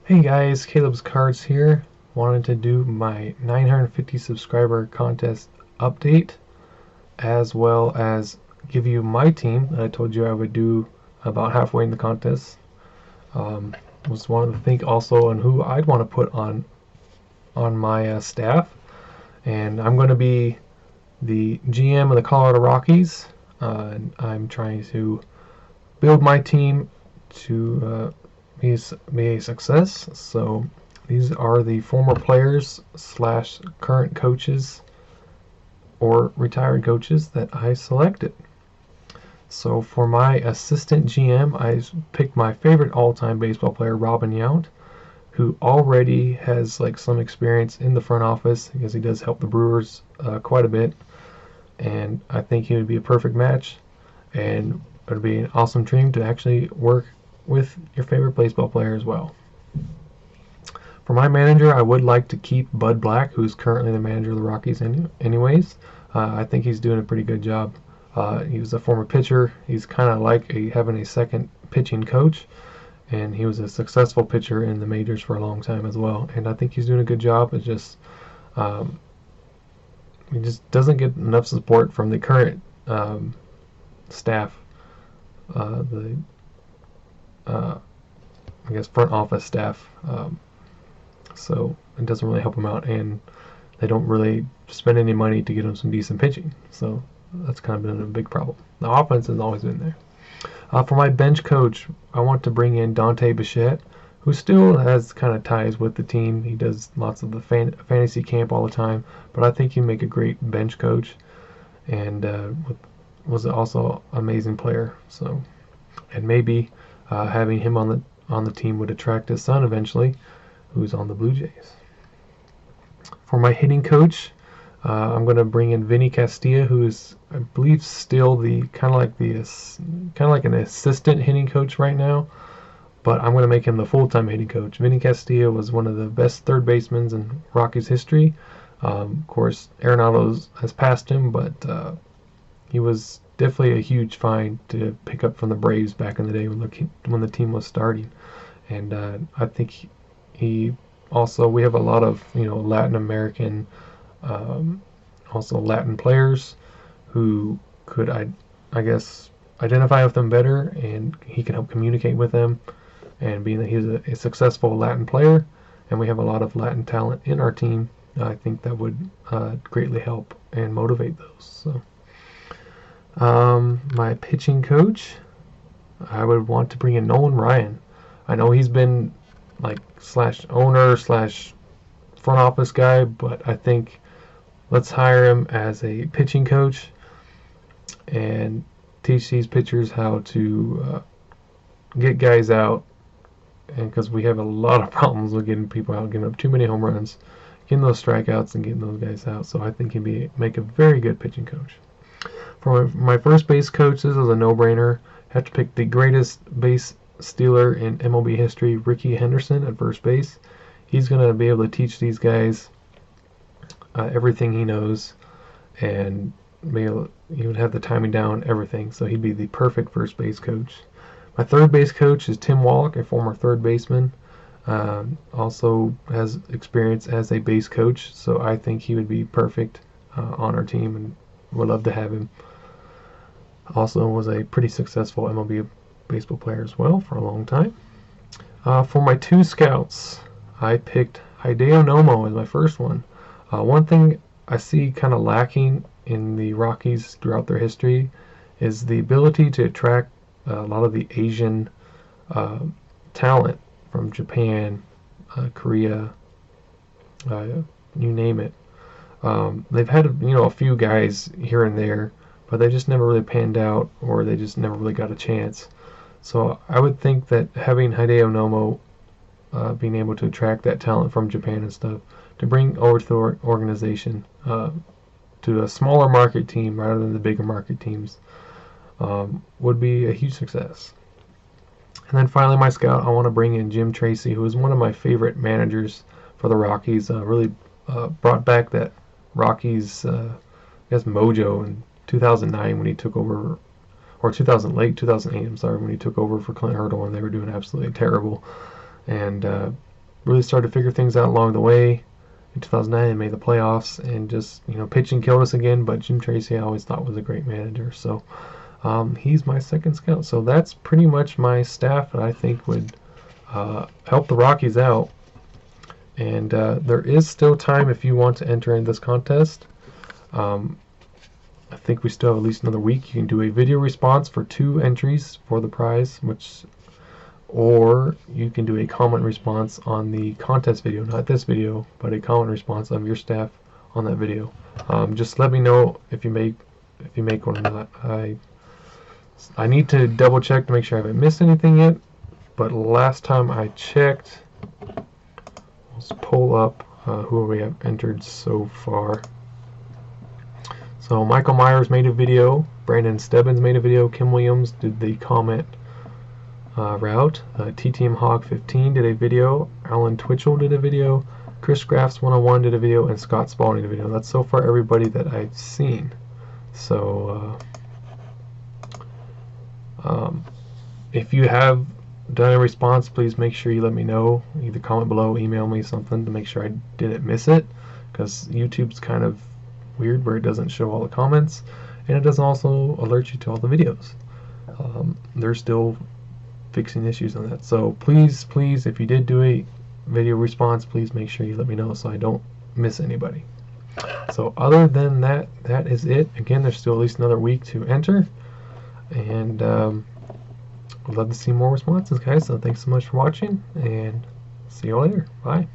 Hey guys, Caleb's Cards here. Wanted to do my 950 subscriber contest update, as well as give you my team that I told you I would do about halfway in the contest. Was wanted to think also on who I'd want to put on my staff, and I'm going to be the GM of the Colorado Rockies. And I'm trying to build my team to be a success. So these are the former players slash current coaches or retired coaches that I selected. So for my assistant GM, I picked my favorite all-time baseball player, Robin Yount, who already has like some experience in the front office because he does help the Brewers quite a bit, and I think he would be a perfect match, and it would be an awesome dream to actually work with your favorite baseball player as well. For my manager, I would like to keep Bud Black, who's currently the manager of the Rockies anyways. I think he's doing a pretty good job. He was a former pitcher. He's kind of like having a second pitching coach, and he was a successful pitcher in the majors for a long time as well. And I think he's doing a good job. It's just he just doesn't get enough support from the current staff, the I guess front office staff. So it doesn't really help him out, and they don't really spend any money to get him some decent pitching. So that's kind of been a big problem. The offense has always been there. For my bench coach, I want to bring in Dante Bichette, who still has kind of ties with the team. He does lots of the fantasy camp all the time, but I think he'd make a great bench coach, and was also an amazing player. So, and maybe having him on the team would attract his son eventually, who's on the Blue Jays. For my hitting coach, I'm going to bring in Vinny Castilla, who is, I believe, still the kind of like an assistant hitting coach right now, but I'm going to make him the full-time hitting coach. Vinny Castilla was one of the best third basemen in Rockies history. Of course, Arenado has passed him, but he was definitely a huge find to pick up from the Braves back in the day when the team was starting, and I think he also, we have a lot of Latin American, also Latin players who could I guess identify with them better, and he can help communicate with them. And being that he's a successful Latin player, and we have a lot of Latin talent in our team, I think that would greatly help and motivate those. So my pitching coach, I would want to bring in Nolan Ryan. I know he's been like slash owner slash front office guy, but I think let's hire him as a pitching coach and teach these pitchers how to get guys out, and because we have a lot of problems with getting people out, getting up too many home runs, getting those strikeouts, and getting those guys out. So I think he'd make a very good pitching coach. For my first base coach, this is a no-brainer. Have to pick the greatest base stealer in MLB history, Rickey Henderson at first base. He's going to be able to teach these guys everything he knows, and he would have the timing down, everything. So he'd be the perfect first base coach. My third base coach is Tim Wallach, a former third baseman. Also has experience as a base coach, so I think he would be perfect on our team, and would love to have him. Also was a pretty successful MLB baseball player as well for a long time. For my two scouts, I picked Hideo Nomo as my first one. One thing I see kind of lacking in the Rockies throughout their history is the ability to attract a lot of the Asian talent from Japan, Korea, you name it. They've had a few guys here and there, but they just never really panned out, or they just never really got a chance. So I would think that having Hideo Nomo being able to attract that talent from Japan and stuff to bring over to the organization, to a smaller market team rather than the bigger market teams, would be a huge success. And then finally, my scout, I want to bring in Jim Tracy, who is one of my favorite managers for the Rockies. Really brought back that Rockies, I guess, mojo in 2009 when he took over, or 2008, I'm sorry, when he took over for Clint Hurdle, and they were doing absolutely terrible. And really started to figure things out along the way. In 2009, they made the playoffs, and just, pitching killed us again. But Jim Tracy, I always thought, was a great manager. So he's my second scout. So that's pretty much my staff that I think would help the Rockies out. And there is still time if you want to enter in this contest. I think we still have at least another week. You can do a video response for 2 entries for the prize, or you can do a comment response on the contest video, not this video, but a comment response of your staff on that video. Just let me know if you make one or not. I need to double check to make sure I haven't missed anything yet, but last time I checked, let's pull up who we have entered so far. So Michael Myers made a video, Brandon Stebbins made a video, Kim Williams did the comment route, TTM Hog 15 did a video, Alan Twitchell did a video, Chris Graffs 101 did a video, and Scott Spalding did a video. That's so far everybody that I've seen. So if you have done a response, please make sure you let me know. Either comment below, email me something to make sure I didn't miss it, because YouTube's kind of weird where it doesn't show all the comments, and it doesn't also alert you to all the videos. They're still fixing issues on that. So please, if you did do a video response, please make sure you let me know so I don't miss anybody. So other than that, that is it. Again, there's still at least another week to enter, and I'd love to see more responses, guys. So thanks so much for watching, and see you all later. Bye.